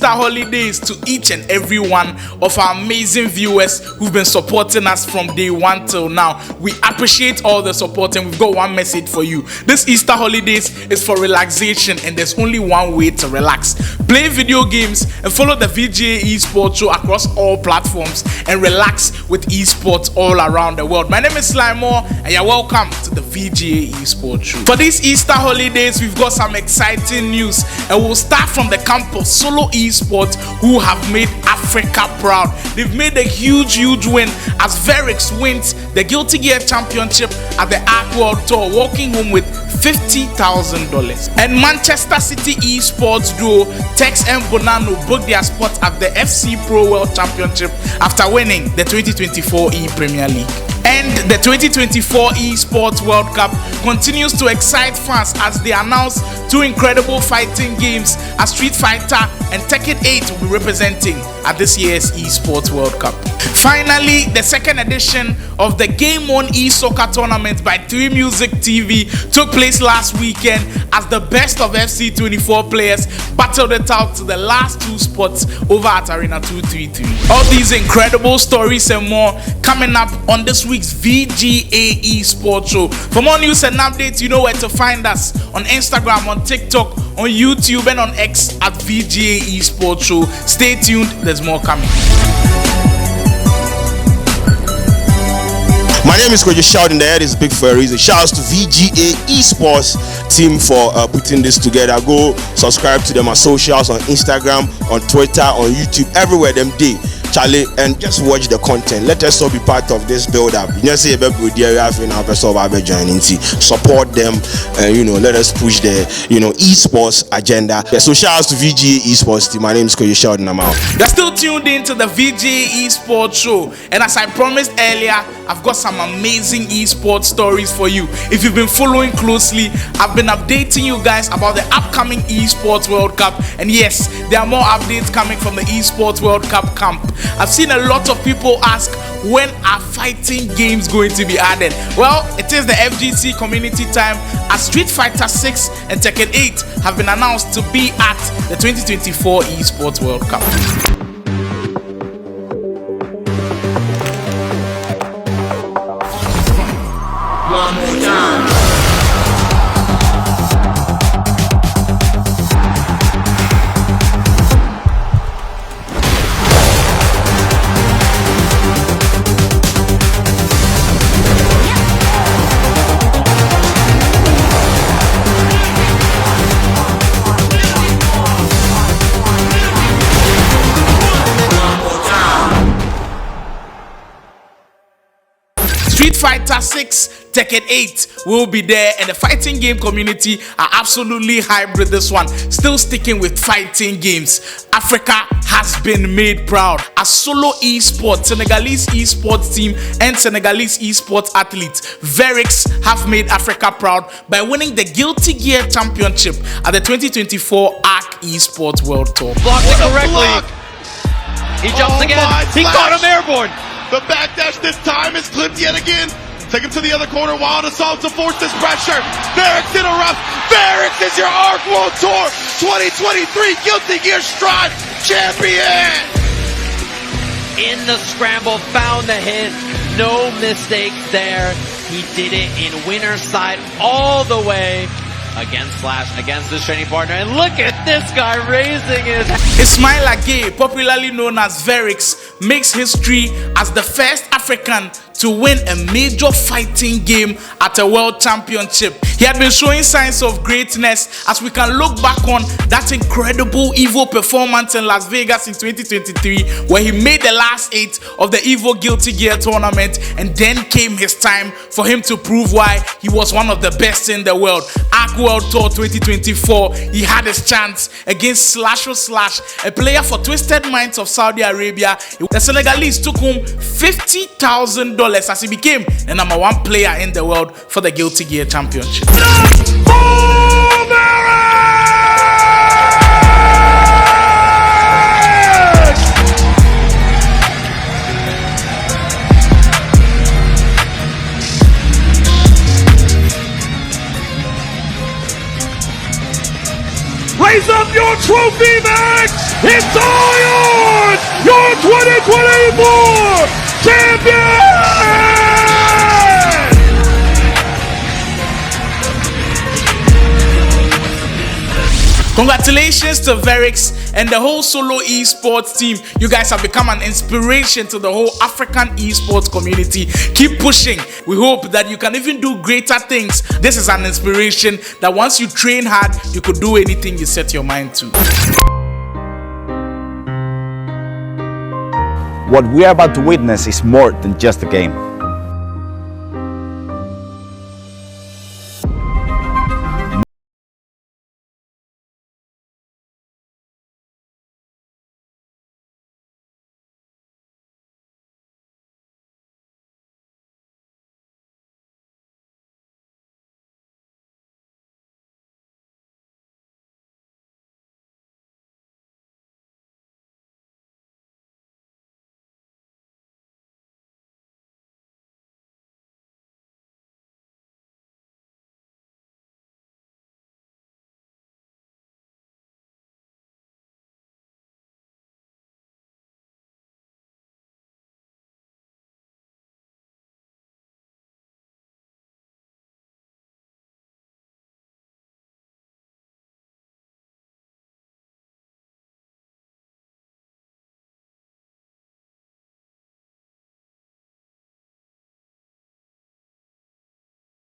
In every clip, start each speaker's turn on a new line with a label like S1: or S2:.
S1: Easter holidays to each and every one of our amazing viewers who've been supporting us from day one till now. We appreciate all the support, and we've got one message for you. This Easter holidays is for relaxation, and there's only one way to relax. Play video games and follow the VGA eSports Show across all platforms and relax with esports all around the world. My name is Slimore, and you're welcome to the VGA eSports Show. For these Easter holidays, we've got some exciting news, and we'll start from the camp of Solo Esports, who have made Africa proud. They've made a huge win as Verix wins the Guilty Gear Championship at the Arc World Tour, walking home with $50,000. And Manchester City esports duo Tex and Bonanno booked their spot at the FC Pro World Championship after winning the 2024 ePremier League. And the 2024 Esports World Cup continues to excite fans as they announce two incredible fighting games as Street Fighter and Tekken 8 will be representing at this year's Esports World Cup. Finally, the second edition of the Game On eSoccer tournament by 3 Music TV took place last weekend as the best of FC24 players battled it out to the last 2 spots over at Arena 233. All these incredible stories and more coming up on this week's VGA Esports Show. For more news and updates, you know where to find us: on Instagram, on TikTok, on YouTube, and on X at VGA Esports Show. Stay tuned, there's more coming.
S2: My name is Coach Shout, and the head is big for a reason. Shouts to VGA Esports team for putting this together. Go subscribe to them on socials, on Instagram, on Twitter, on YouTube, everywhere them day. Charlie, and just watch the content. Let us all be part of this build up. You know, say about joining, support them, and let us push the esports agenda. Yeah, so shout out to VGA Esports team. My name is Koyi Sheldon. I'm out.
S1: You're still tuned in to the VGA Esports Show, and as I promised earlier, I've got some amazing esports stories for you. If you've been following closely, I've been updating you guys about the upcoming Esports World Cup, and yes, there are more updates coming from the Esports World Cup camp. I've seen a lot of people ask, when are fighting games going to be added? Well, it is the FGC community time as Street Fighter 6 and Tekken 8 have been announced to be at the 2024 Esports World Cup.
S3: One more time.
S1: Street Fighter 6, Tekken 8 will be there, and the fighting game community are absolutely hyped with this one. Still sticking with fighting games, Africa has been made proud as Solo Esports, Senegalese esports team, and Senegalese esports athletes Verix have made Africa proud by winning the Guilty Gear Championship at the 2024 Arc Esports World Tour.
S4: Blocked it correctly. He jumps again. He caught him airborne.
S5: The backdash this time is clipped yet again. Take him to the other corner. Wild assault to force this pressure. Verix interrupts. Verix is your Arc World Tour 2023 Guilty Gear Strive champion.
S4: In the scramble, found the hit. No mistakes there. He did it in winner's side all the way. Against Slash, against his training partner, and look at this guy raising his...
S1: Ismaila Gay, popularly known as Verix, makes history as the first African to win a major fighting game at a world championship. He had been showing signs of greatness as we can look back on that incredible EVO performance in Las Vegas in 2023, where he made the last 8 of the EVO Guilty Gear tournament, and then came his time for him to prove why he was one of the best in the world. Arc World Tour 2024, he had his chance against Slash, a player for Twisted Minds of Saudi Arabia. The Senegalese took home $50,000 as he became the #1 player in the world for the Guilty Gear Championship.
S5: Raise up your trophy, Max! It's all yours! Your 2024 champion!
S1: Congratulations to Verix and the whole solo esports team. You guys have become an inspiration to the whole African esports community. Keep pushing. We hope that you can even do greater things. This is an inspiration that once you train hard, you could do anything you set your mind to.
S6: What we are about to witness is more than just a game.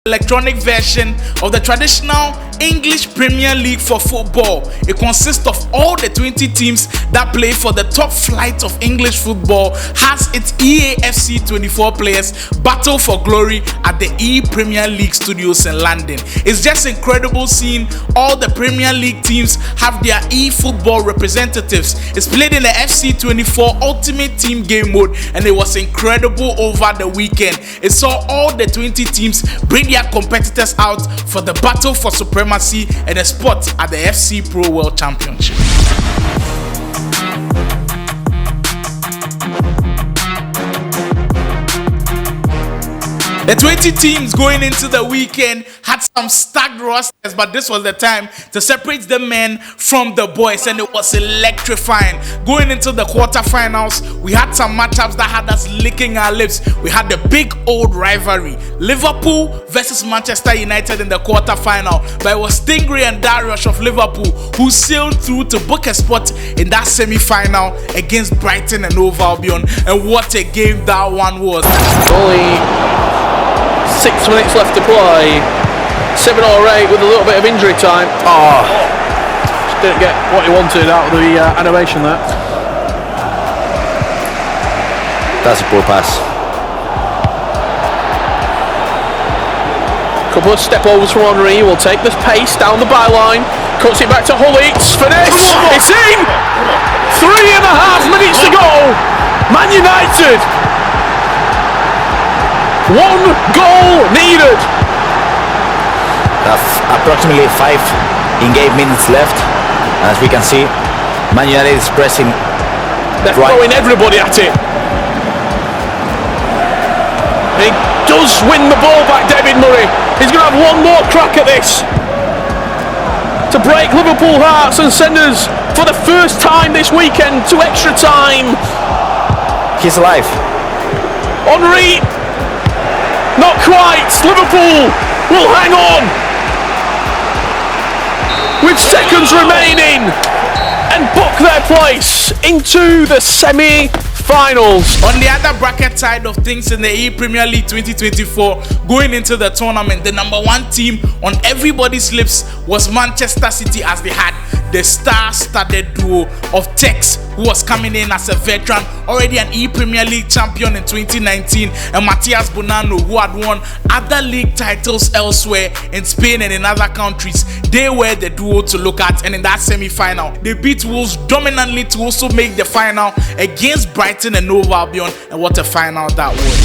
S1: Electronic version of the traditional English Premier League for football. It consists of all the 20 teams that play for the top flight of English football, has its EAFC 24 players battle for glory at the ePremier League studios in London. It's just incredible seeing all the Premier League teams have their eFootball representatives. It's played in the FC24 Ultimate Team game mode, and it was incredible over the weekend. It saw all the 20 teams bring their competitors out for the battle for supremacy and a spot at the FC Pro World Championship. The 20 teams going into the weekend had some stacked rosters, but this was the time to separate the men from the boys, and it was electrifying. Going into the quarterfinals, we had some matchups that had us licking our lips. We had the big old rivalry, Liverpool versus Manchester United in the quarterfinal, but it was Stingray and Darius of Liverpool who sailed through to book a spot in that semi-final against Brighton and Hove Albion, and what a game that one was.
S7: Only 6 minutes left to play. 7 or 8 with a little bit of injury time. Just didn't get what he wanted out of the animation there.
S6: That's a poor pass.
S7: Couple of step overs from Henry. Will take the pace down the byline. Cuts it back to Hullitz. Finesse. It's in. 3.5 minutes to go. Man United. 1 goal needed.
S6: Approximately 5 in-game minutes left. As we can see, Man United is pressing.
S7: They're throwing everybody at it. He does win the ball back, David Murray. He's going to have one more crack at this to break Liverpool hearts and send us for the first time this weekend to extra time.
S6: He's alive.
S7: Henry. Not quite. Liverpool will hang on with seconds remaining and book their place into the semi-finals.
S1: On the other bracket side of things in the ePremier League 2024, going into the tournament, the number 1 team on everybody's lips was Manchester City, as they had the star-studded duo of Tex, who was coming in as a veteran, already an ePremier League champion in 2019, and Matthias Bonanno, who had won other league titles elsewhere in Spain and in other countries. They were the duo to look at, and in that semi-final, they beat Wolves dominantly to also make the final against Brighton and Hove Albion, and what a final that was.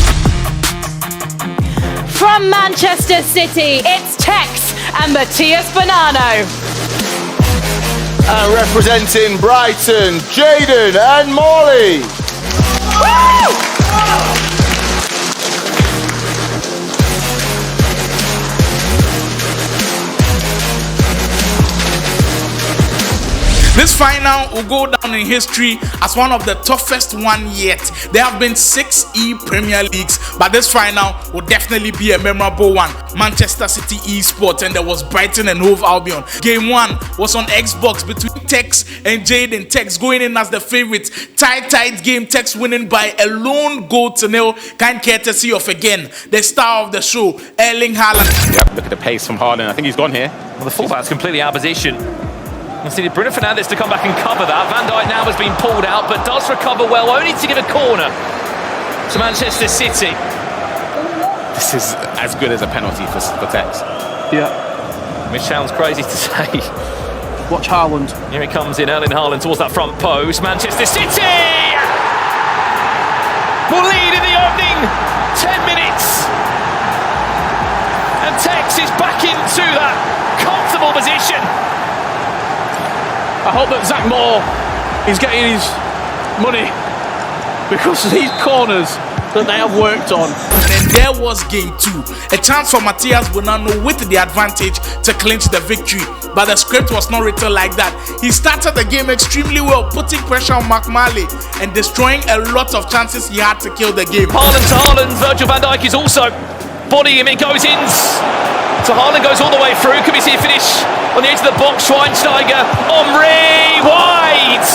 S8: From Manchester City, it's Tex and Matthias Bonanno.
S9: And representing Brighton, Jaden and Molly.
S1: This final will go down in history as one of the toughest one yet. There have been 6 ePremier Leagues, but this final will definitely be a memorable one. Manchester City eSports, and there was Brighton and Hove Albion. Game 1 was on Xbox between Tex and Jaden. Tex going in as the favorite. Tight game. Tex winning by a lone goal to nil. Kind courtesy of, again, the star of the show, Erling Haaland.
S10: Yep, look at the pace from Haaland. I think he's gone here.
S7: Well, the fullback's completely out of position. Let's see Bruno Fernandes to come back and cover that. Van Dijk now has been pulled out, but does recover well, only to give a corner to Manchester City.
S10: This is as good as a penalty for Tex.
S7: Yeah. Which sounds crazy to say. Watch Haaland. Here he comes in, Erling Haaland towards that front post. Manchester City will lead in the opening 10 minutes. And Tex is back into that comfortable position. I hope that Zach Moore is getting his money, because these corners that they have worked on.
S1: And then there was game 2, a chance for Matthias Bonanno with the advantage to clinch the victory, but the script was not written like that. He started the game extremely well, putting pressure on McMarley and destroying a lot of chances he had to kill the game.
S7: Haaland to Haaland, Virgil van Dijk is also bodying him, it goes in. So Haaland goes all the way through. Can we see a finish on the edge of the box? Schweinsteiger, Omri, wide.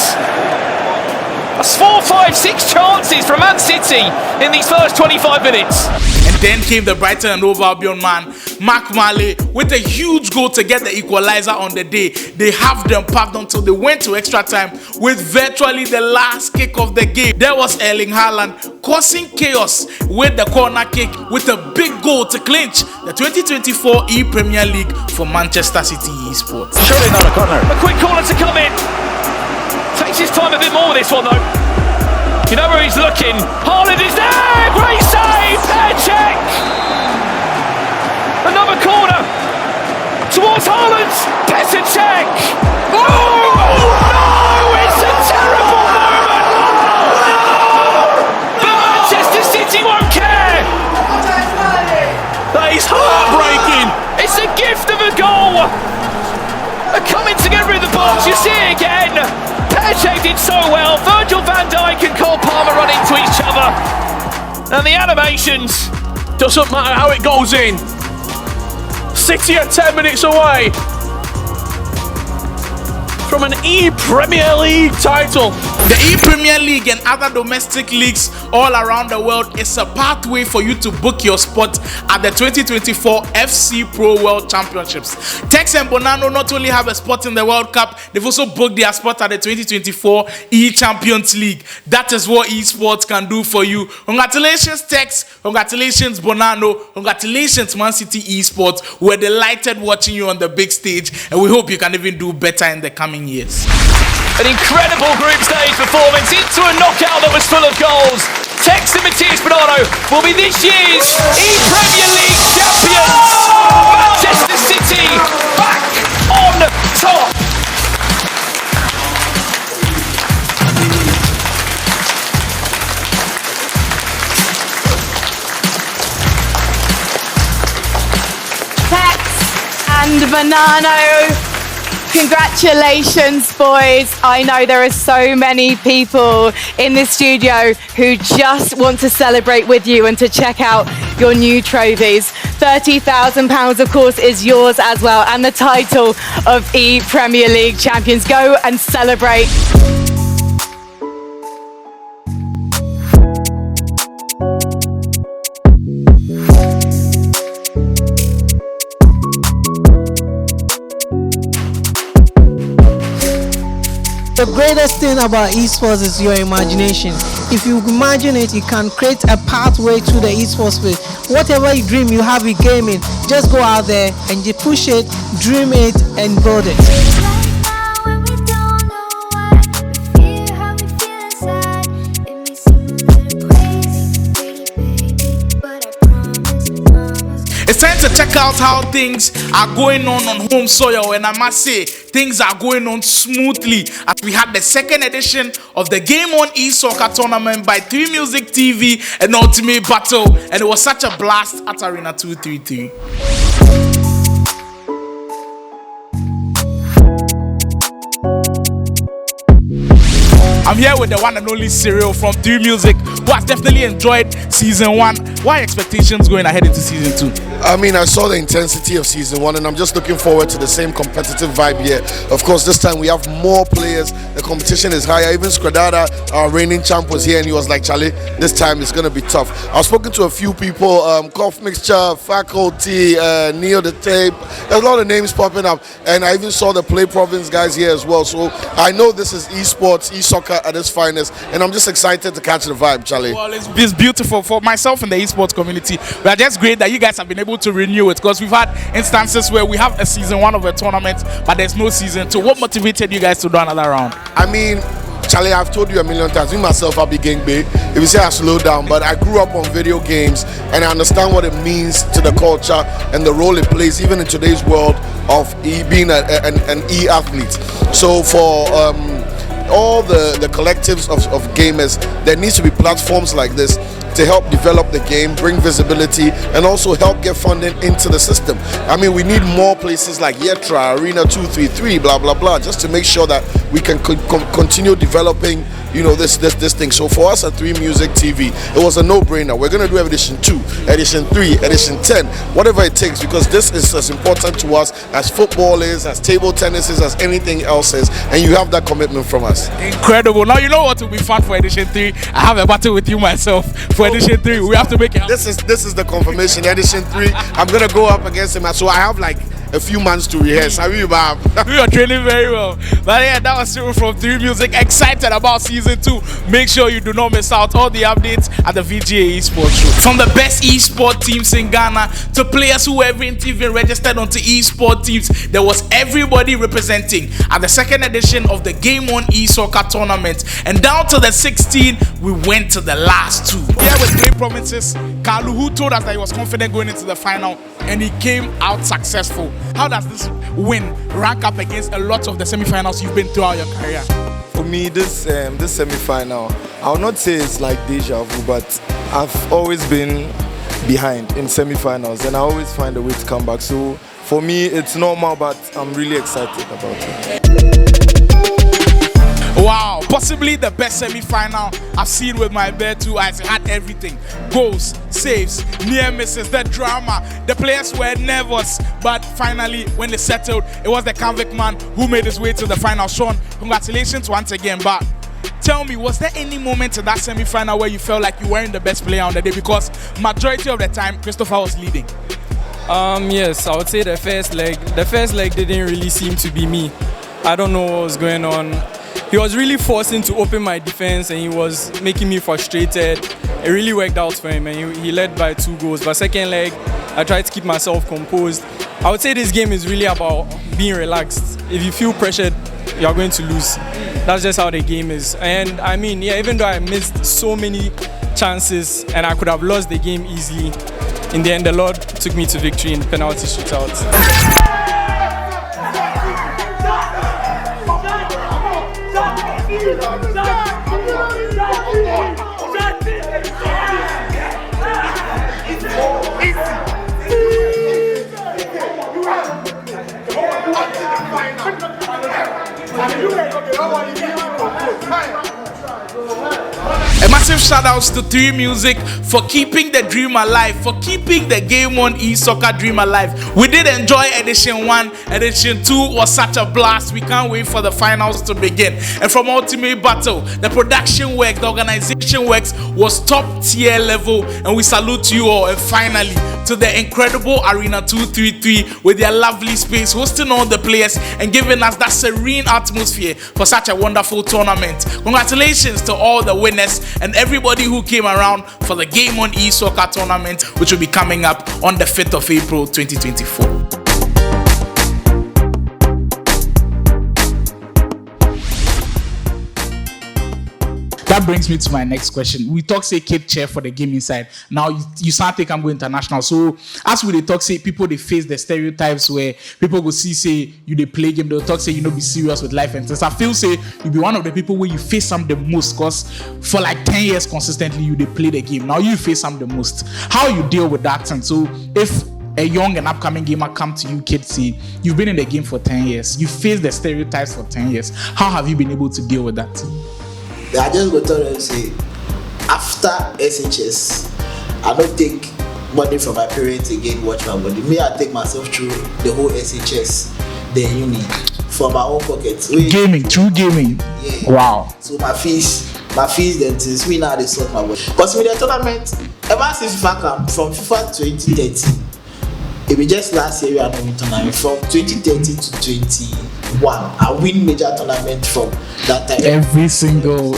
S7: That's 4, 5, 6 chances from Man City in these first 25 minutes.
S1: And then came the Brighton and Hove Albion man, Mark Marley, with a huge goal to get the equalizer on the day. They have them packed until they went to extra time with virtually the last kick of the game. There was Erling Haaland causing chaos with the corner kick with a big goal to clinch the 2024 ePremier League for Manchester City eSports.
S6: Surely not a corner.
S7: A quick corner to come in. Takes his time a bit more with this one though. You know where he's looking. Haaland is there! Great save! Check! Another corner towards Haaland. Check! Oh! No! It's a terrible moment! But Manchester City won't care!
S1: That is heartbreaking!
S7: It's a gift of a goal! Coming together in the box, you see it again! Peche did so well, Virgil van Dijk and Cole Palmer run into each other. And the animations,
S1: doesn't matter how it goes in. City are 10 minutes away from an ePremier League title. The ePremier League and other domestic leagues all around the world is a pathway for you to book your spot at the 2024 FC Pro World Championships. Tex and Bonanno not only have a spot in the World Cup, they've also booked their spot at the 2024 E-Champions League. That is what esports can do for you. Congratulations, Tex. Congratulations, Bonanno. Congratulations, Man City eSports. We're delighted watching you on the big stage, and we hope you can even do better in the coming years.
S7: An incredible group stage performance into a knockout that was full of goals. Tex and Matthias Bonanno will be this year's ePremier League champions. Manchester City back on top.
S8: Tex and Bonanno, congratulations, boys. I know there are so many people in this studio who just want to celebrate with you and to check out your new trophies. £30,000, of course, is yours as well, and the title of ePremier League champions. Go and celebrate.
S11: The greatest thing about esports is your imagination. If you imagine it, you can create a pathway to the esports space. Whatever you dream you have in gaming, just go out there and you push it, dream it, and build it.
S1: It's time to check out how things are going on home soil, and I must say things are going on smoothly as we had the second edition of the Game On eSoccer tournament by 3 Music TV and Ultimate Battle, and it was such a blast at Arena 233. I'm here with the one and only Cyril from 3 Music, who has definitely enjoyed season 1. What are expectations going ahead into season 2?
S12: I mean, I saw the intensity of season 1, and I'm just looking forward to the same competitive vibe here. Of course, this time we have more players. The competition is higher. Even Skradada, our reigning champ, was here, and he was like, Charlie, this time it's going to be tough. I've spoken to a few people, Cough Mixture, Faculty, Neo the Tape. There's a lot of names popping up, and I even saw the Play Province guys here as well. So I know this is esports, e-soccer at its finest, and I'm just excited to catch the vibe, Charlie.
S1: Well, it's beautiful for myself and the esports community. We are just great that you guys have been able to renew it, because we've had instances where we have a season 1 of a tournament, but there's no season 2. What motivated you guys to do another round?
S12: I mean, Charlie, I've told you a million times, me myself, I'll be gang big. If you say I slow down, but I grew up on video games and I understand what it means to the culture and the role it plays, even in today's world of being an e-athlete. So for all the collectives of gamers, there needs to be platforms like this to help develop the game, bring visibility, and also help get funding into the system. I mean, we need more places like Yetra, Arena 233, blah, blah, blah, just to make sure that we can continue developing, you know, this thing. So for us at 3 Music TV, it was a no-brainer. We're going to do edition 2, edition 3, edition 10, whatever it takes, because this is as important to us as football is, as table tennis is, as anything else is, and you have that commitment from us.
S1: Incredible. Now, you know what will be fun for edition 3? I have a battle with you myself for edition 3. We have to make it.
S12: This is the confirmation. Edition 3, I'm going to go up against him, so I have like a few months to rehearse. How are you, Bob?
S1: We are training very well. But yeah, that was Cyril from 3 Music. Excited about season 2. Make sure you do not miss out all the updates at the VGA ESPORTS Show. From the best esports teams in Ghana to players who haven't even registered onto esports teams, there was everybody representing at the 2nd edition of the Game On eSoccer tournament. And down to the 16, we went to the last 2. Here with Play Provinces, Kalu, who told us that he was confident going into the final, and he came out successful. How does this win rank up against a lot of the semi-finals you've been throughout your career?
S13: For me, this semi-final, I will not say it's like deja vu, but I've always been behind in semi-finals, and I always find a way to come back. So for me, it's normal, but I'm really excited about it.
S1: Wow, possibly the best semi-final I've seen with my bare 2 eyes. It had everything: goals, saves, near misses, the drama. The players were nervous, but finally, when they settled, it was the convict man who made his way to the final. Sean, congratulations once again. But tell me, was there any moment in that semi-final where you felt like you weren't the best player on the day? Because majority of the time, Christopher was leading.
S14: Yes, I would say the first leg didn't really seem to be me. I don't know what was going on. He was really forcing to open my defense, and he was making me frustrated. It really worked out for him, and he led by 2 goals. But second leg, I tried to keep myself composed. I would say this game is really about being relaxed. If you feel pressured, you are going to lose. That's just how the game is. And I mean, yeah, even though I missed so many chances and I could have lost the game easily, in the end, the Lord took me to victory in penalty shootouts.
S1: A massive shout outs to 3 Music for keeping the dream alive, for keeping the Game On eSoccer dream alive. We did enjoy edition 1. Edition 2 was such a blast. We can't wait for the finals to begin. And from Ultimate Battle, the production work, the organization works was top tier level, and we salute you all. And finally, to the incredible Arena 233 with their lovely space, hosting all the players and giving us that serene atmosphere for such a wonderful tournament. Congratulations to all the winners and everybody who came around for the Game On eSoccer tournament, which will be coming up on the 5th of April 2024. That brings me to my next question. We talk say keep chair for the game inside. Now you start think I'm going international. So as we talk say people they face the stereotypes where people go see say you they play game, they'll talk say you know be serious with life and things. I feel say you be one of the people where you face some the most, because for like 10 years consistently you they play the game. Now you face some the most. How you deal with that? And so if a young and upcoming gamer come to you, kids, say you've been in the game for 10 years, you face the stereotypes for 10 years. How have you been able to deal with that?
S15: I just go tell them say after SHS, I don't take money from my parents again watch my body. Me, I take myself through the whole SHS, the uni from my own pocket.
S1: True gaming.
S15: Yeah.
S1: Wow.
S15: So my fees then since we now they sort my body. Because with the tournament, ever since FIFA camp from FIFA 2013, it was just last year we had no tournament from 2013 to 21. I win major tournament from that time.
S1: Every single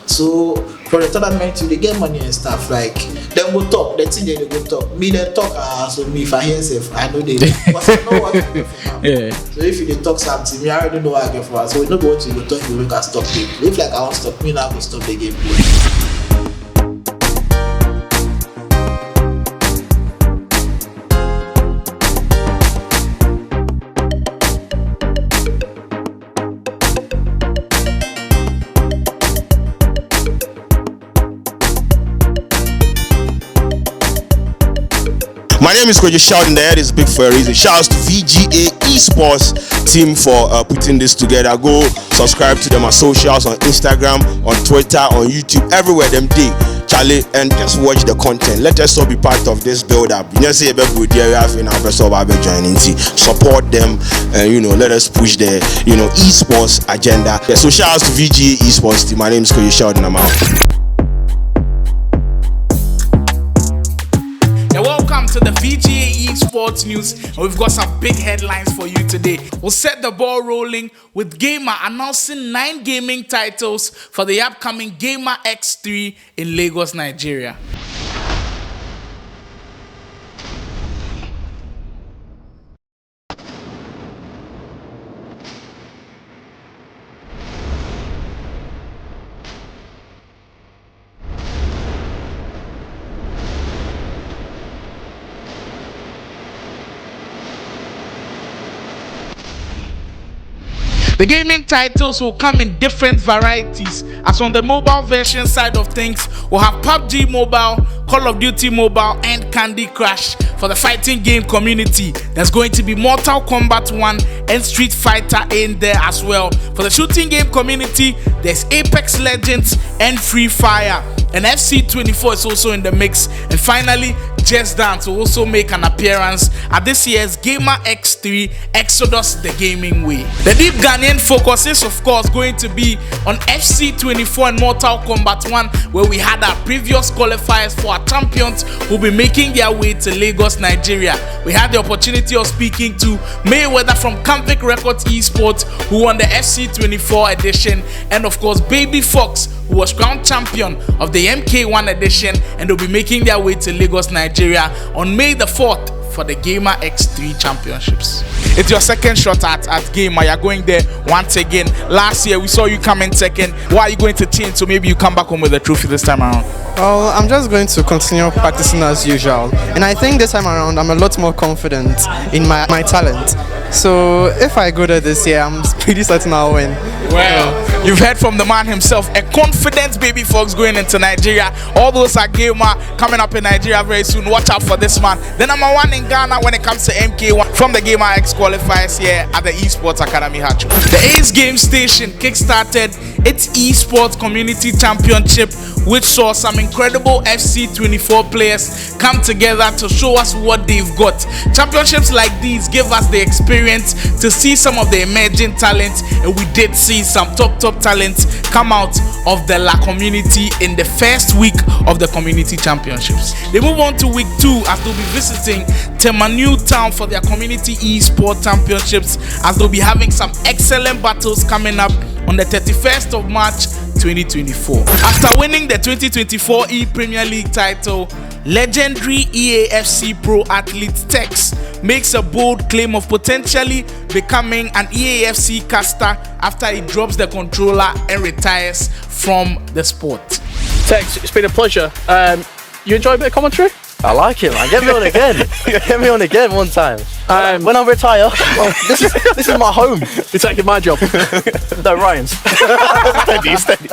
S15: So for the tournament, they get money and stuff. Like them go talk, the thing they go talk. Me they talk. So me if I hear safe, I know they. But I know what I get from them.
S1: Yeah.
S15: So if they talk something, me I already know what I get from her. So we know what you go talk, you make us stop it. If like I want to stop, me now go stop the game.
S2: My name is Koji Shout, and the head is big for a reason. Shouts to VGA ESPORTS team for putting this together. Go subscribe to them on socials, on Instagram, on Twitter, on YouTube, everywhere them day. Charlie, and just watch the content. Let us all be part of this build up. You know, say about good we have in our person joining. Support them, and let us push the esports agenda. Yeah, so shouts to VGA ESPORTS team. My name is Koji Shout, and I'm out.
S1: Welcome to the VGA Esports News, and we've got some big headlines for you today. We'll set the ball rolling with Gamer announcing 9 gaming titles for the upcoming Gamer X3 in Lagos, Nigeria. The gaming titles will come in different varieties, as on the mobile version side of things, we'll have PUBG Mobile, Call of Duty Mobile, and Candy Crush. For the fighting game community, there's going to be Mortal Kombat 1 and Street Fighter in there as well. For the shooting game community, there's Apex Legends and Free Fire. And FC24 is also in the mix. And finally, Just Dance will also make an appearance at this year's Gamer X3 Exodus the Gaming Way. The deep Ghanaian focus is of course going to be on FC24 and Mortal Kombat 1, where we had our previous qualifiers for our champions who will be making their way to Lagos, Nigeria. We had the opportunity of speaking to Mayweather from Campvic Records Esports, who won the FC24 edition, and of course Baby Fox, who was crowned champion of the MK1 edition, and will be making their way to Lagos, Nigeria on May the 4th for the Gamer X3 Championships. It's your second shot at Gamer. You're going there once again. Last year we saw you come in second. Why are you going to change so maybe you come back home with a trophy this time around?
S16: Well, I'm just going to continue practicing as usual, and I think this time around I'm a lot more confident in my talent. So if I go there this year, I'm pretty certain I'll win.
S1: Well, you've heard from the man himself, a confident Baby Fox going into Nigeria. All those are Gamer coming up in Nigeria very soon. Watch out for this man. The number one in Ghana when it comes to MK1 from the Gamer X qualifiers here at the Esports Academy Hachu. The Ace Game Station kickstarted its Esports Community Championship, which saw some incredible FC24 players come together to show us what they've got. Championships like these give us the experience to see some of the emerging talents, and we did see some top talents come out of the La community in the first week of the community championships. They move on to week 2 as they'll be visiting Temanu Town for their community esports championships, as they'll be having some excellent battles coming up on the 31st of March 2024. After winning the 2024 ePremier League title, legendary EAFC pro athlete Tex makes a bold claim of potentially becoming an EAFC caster after he drops the controller and retires from the sport.
S7: Tex, it's been a pleasure. You enjoy a bit of commentary?
S6: I like it, man. Get me on again. Get me on again one time.
S17: When I retire, this is my home.
S7: You're taking my job.
S17: No, Ryan's.
S7: steady.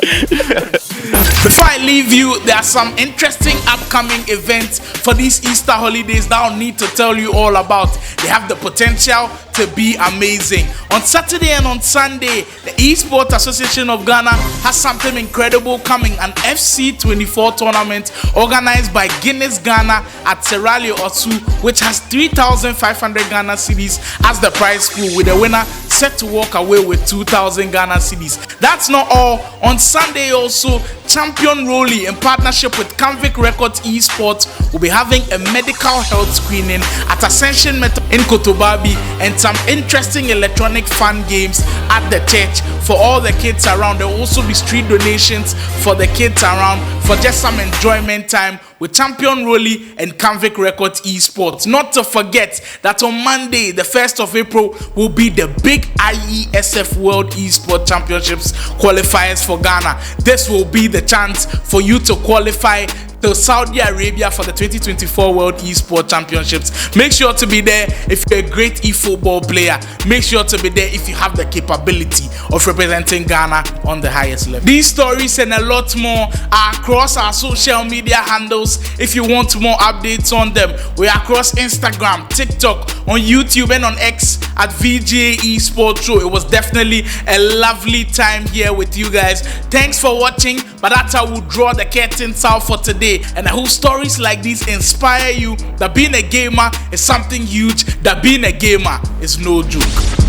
S1: Before I leave you, there are some interesting upcoming events for these Easter holidays that I'll need to tell you all about. They have the potential to be amazing. On Saturday and on Sunday, the Esports Association of Ghana has something incredible coming, an FC24 tournament organized by Guinness Ghana at Serralio Osu, which has 3,500 Ghana cedis as the prize pool, with the winner set to walk away with 2,000 Ghana cedis. That's not all. On Sunday also, Champion Rolly, in partnership with Canvic Records Esports, will be having a medical health screening at Ascension Meta in Kotobabi, and some interesting electronic fun games at the church for all the kids around. There will also be street donations for the kids around for just some enjoyment time with Champion Rolly and Canvic Records Esports. Not to forget that on Monday, the 1st of April, will be the big IESF World Esports Championships qualifiers for Ghana. This will be the chance for you to qualify to Saudi Arabia for the 2024 World Esports Championships. Make sure to be there if you're a great eFootball player. Make sure to be there if you have the capability of representing Ghana on the highest level. These stories and a lot more are across our social media handles. If you want more updates on them, we are across Instagram, TikTok, on YouTube, and on X at VGA ESPORTS SHOW. It was definitely a lovely time here with you guys. Thanks for watching, but that's how we'll draw the curtains out for today. And I hope stories like these inspire you that being a gamer is something huge, that being a gamer is no joke.